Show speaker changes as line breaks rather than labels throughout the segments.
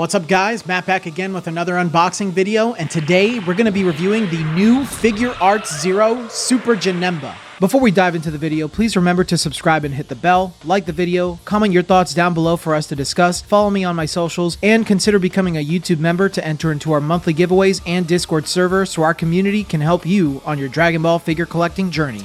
What's up guys, Matt back again with another unboxing video, and today we're going to be reviewing the new Figuarts Zero Super Janemba. Before we dive into the video, please remember to subscribe and hit the bell, like the video, comment your thoughts down below for us to discuss, follow me on my socials, and consider becoming a YouTube member to enter into our monthly giveaways and Discord server so our community can help you on your Dragon Ball figure collecting journey.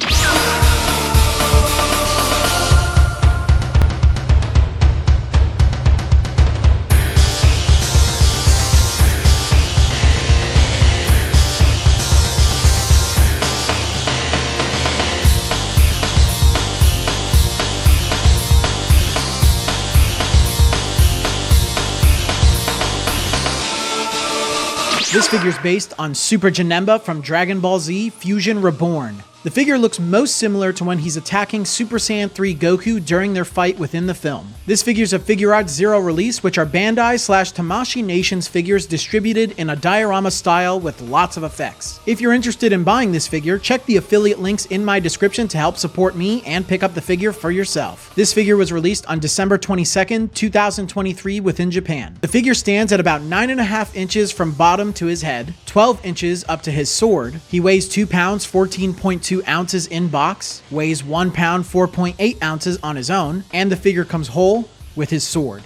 This figure is based on Super Janemba from Dragon Ball Z Fusion Reborn. The figure looks most similar to when he's attacking Super Saiyan 3 Goku during their fight within the film. This figure's a Figuarts Zero release, which are Bandai/Tamashii Nations figures distributed in a diorama style with lots of effects. If you're interested in buying this figure, check the affiliate links in my description to help support me and pick up the figure for yourself. This figure was released on December 22nd, 2023 within Japan. The figure stands at about 9.5 inches from bottom to his head, 12 inches up to his sword. He weighs 2 pounds, 14.2 ounces in box, weighs 1 pound 4.8 ounces on his own, and the figure comes whole with his sword.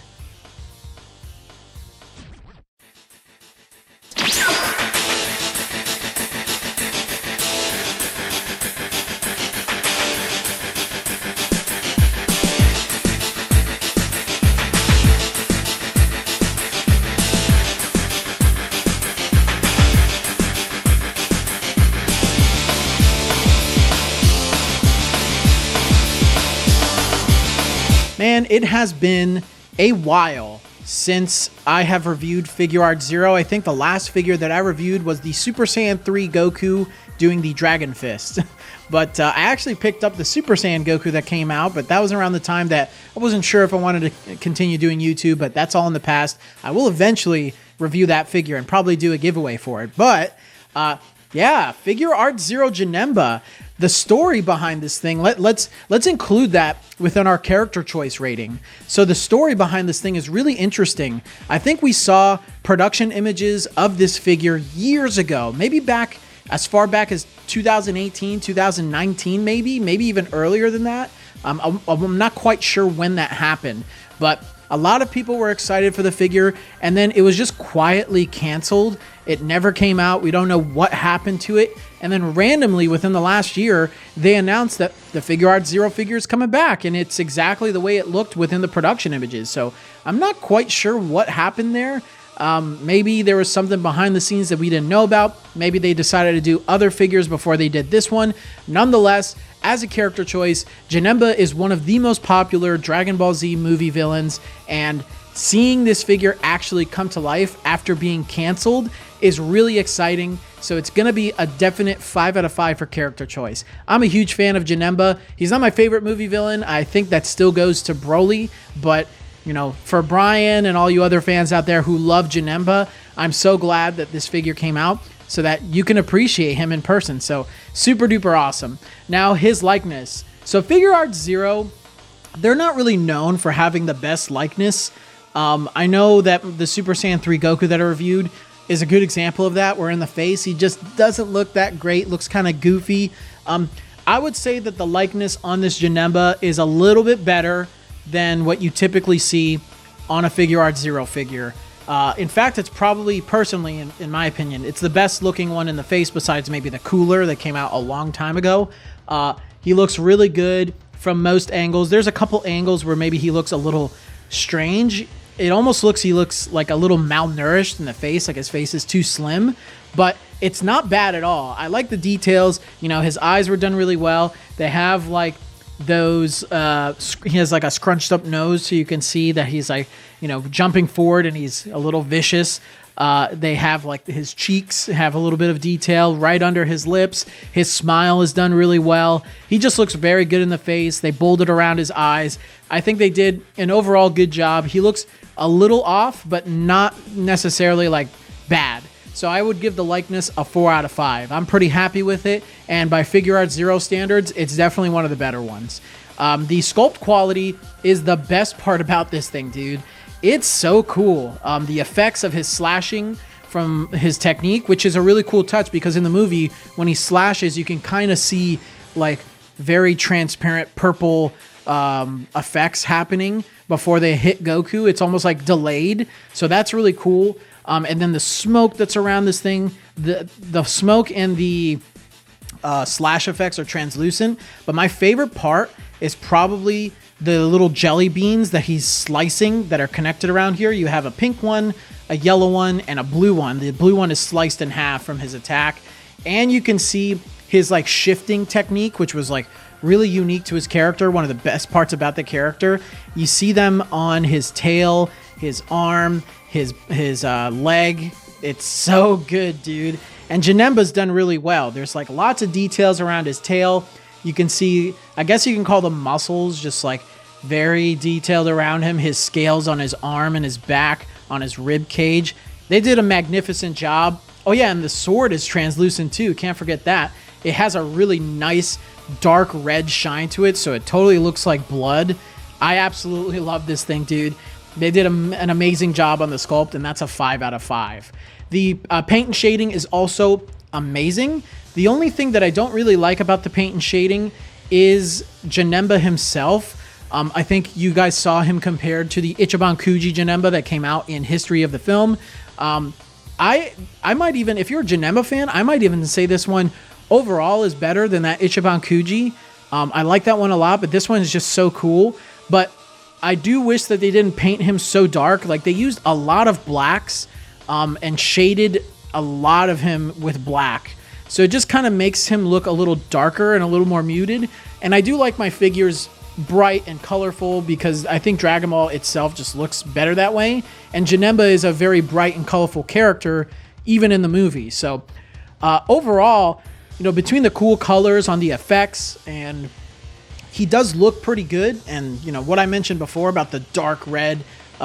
Man, it has been a while since I have reviewed Figuarts Zero. I think the last figure that I reviewed was the Super Saiyan 3 Goku doing the Dragon Fist. But I actually picked up the Super Saiyan Goku that came out, but that was around the time that I wasn't sure if I wanted to continue doing YouTube, but that's all in the past. I will eventually review that figure and probably do a giveaway for it. But yeah, Figuarts Zero Janemba. The story behind this thing, let's include that within our character choice rating. So the story behind this thing is really interesting. I think we saw production images of this figure years ago, maybe back as far back as 2018, 2019, maybe even earlier than that. I'm not quite sure when that happened, but a lot of people were excited for the figure, and then it was just quietly canceled. It never came out. We don't know what happened to it. And then randomly within the last year, they announced that the Figuarts Zero figure is coming back, and it's exactly the way it looked within the production images. So I'm not quite sure what happened there. Maybe there was something behind the scenes that we didn't know about. Maybe they decided to do other figures before they did this one. Nonetheless, as a character choice, Janemba is one of the most popular Dragon Ball Z movie villains, and seeing this figure actually come to life after being canceled is really exciting. So it's going to be a definite 5 out of 5 for character choice. I'm a huge fan of Janemba. He's not my favorite movie villain. I think that still goes to Broly, but you know, for Brian and all you other fans out there who love Janemba, I'm so glad that this figure came out so that you can appreciate him in person. So super duper awesome. Now his likeness. So Figuarts Zero, they're not really known for having the best likeness. I know that the Super Saiyan 3 Goku that I reviewed is a good example of that, where in the face he just doesn't look that great, looks kind of goofy. I would say that the likeness on this Janemba is a little bit better than what you typically see on a Figuarts Zero figure. In fact, it's probably, personally, in my opinion, it's the best looking one in the face besides maybe the Cooler that came out a long time ago. He looks really good from most angles. There's a couple angles where maybe he looks a little strange. It almost looks, he looks like a little malnourished in the face, like his face is too slim, but it's not bad at all. I like the details. You know, his eyes were done really well. They have like those, he has like a scrunched up nose, so you can see that he's like, you know, jumping forward and he's a little vicious. They have like his cheeks have a little bit of detail right under his lips. His smile is done really well. He just looks very good in the face. They bolded around his eyes. I think they did an overall good job. He looks a little off, but not necessarily like bad. So I would give the likeness a 4 out of 5. I'm pretty happy with it, and by Figuarts Zero standards, it's definitely one of the better ones. The sculpt quality is the best part about this thing, dude. It's so cool. The effects of his slashing from his technique, which is a really cool touch because in the movie, when he slashes, you can kind of see like very transparent purple effects happening before they hit Goku. It's almost like delayed. So that's really cool. And then the smoke that's around this thing, the smoke and the slash effects are translucent. But my favorite part is probably the little jelly beans that he's slicing that are connected around here. You have a pink one, a yellow one, and a blue one. The blue one is sliced in half from his attack. And you can see his like shifting technique, which was like really unique to his character. One of the best parts about the character. You see them on his tail, his arm, his leg. It's so good, dude. And Janemba's done really well. There's like lots of details around his tail. You can see, I guess you can call them muscles, just like very detailed around him. His scales on his arm and his back, on his rib cage. They did a magnificent job. Oh yeah, and the sword is translucent too. Can't forget that. It has a really nice dark red shine to it, so it totally looks like blood. I absolutely love this thing, dude. They did an amazing job on the sculpt, and that's a 5 out of 5. The paint and shading is also amazing. The only thing that I don't really like about the paint and shading is Janemba himself. I think you guys saw him compared to the Ichiban Kuji Janemba that came out in History of the Film. I might even, if you're a Janemba fan, I might even say this one overall is better than that Ichiban Kuji. I like that one a lot, but this one is just so cool. But I do wish that they didn't paint him so dark. Like they used a lot of blacks and shaded a lot of him with black. So it just kind of makes him look a little darker and a little more muted. And I do like my figures bright and colorful because I think Dragon Ball itself just looks better that way. And Janemba is a very bright and colorful character, even in the movie. So overall, you know, between the cool colors on the effects, and he does look pretty good. And, you know, what I mentioned before about the dark red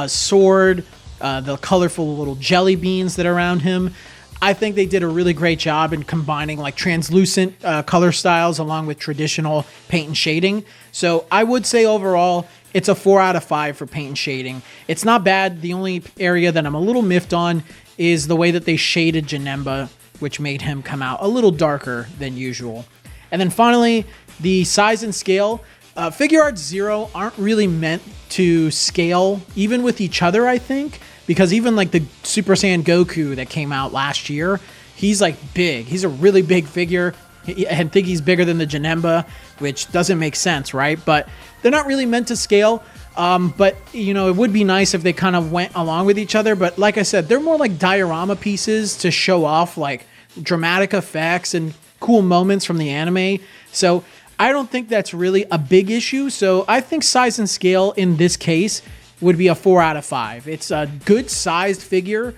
sword, the colorful little jelly beans that are around him, I think they did a really great job in combining like translucent color styles along with traditional paint and shading. So I would say overall, it's a 4 out of 5 for paint and shading. It's not bad. The only area that I'm a little miffed on is the way that they shaded Janemba, which made him come out a little darker than usual. And then finally, the size and scale. Figuarts Zero aren't really meant to scale even with each other, I think. Because even like the Super Saiyan Goku that came out last year, he's like big. He's a really big figure. I think he's bigger than the Janemba, which doesn't make sense, right? But they're not really meant to scale. But, you know, it would be nice if they kind of went along with each other. But like I said, they're more like diorama pieces to show off like dramatic effects and cool moments from the anime. So I don't think that's really a big issue. So I think size and scale in this case would be a 4 out of 5. It's a good sized figure.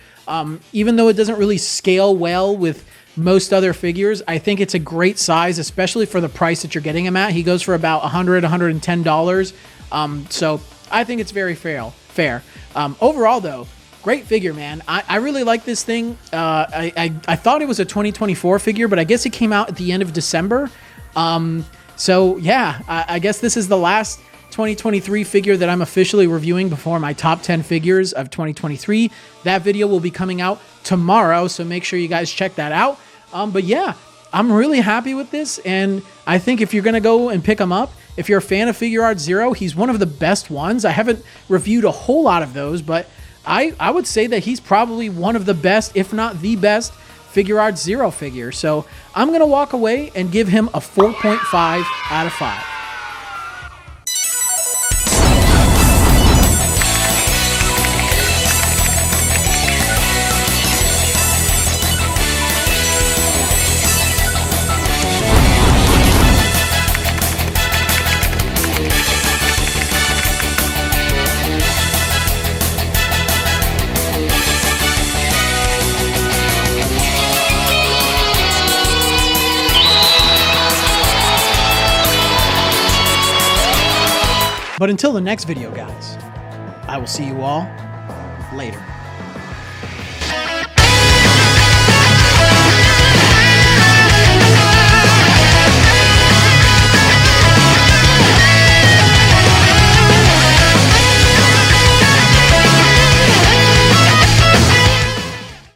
Even though it doesn't really scale well with most other figures, I think it's a great size, especially for the price that you're getting him at. He goes for about $100, $110. So I think it's very fair. Overall though, great figure, man. I really like this thing. I thought it was a 2024 figure, but I guess it came out at the end of December. So yeah, I guess this is the last 2023 figure that I'm officially reviewing before my top 10 figures of 2023. That video will be coming out tomorrow, so make sure you guys check that out. But yeah, I'm really happy with this, and I think if you're going to go and pick him up, if you're a fan of Figuarts Zero, he's one of the best ones. I haven't reviewed a whole lot of those, but I would say that he's probably one of the best, if not the best, Figuarts Zero figure. So I'm going to walk away and give him a 4.5 out of 5. But until the next video, guys, I will see you all later.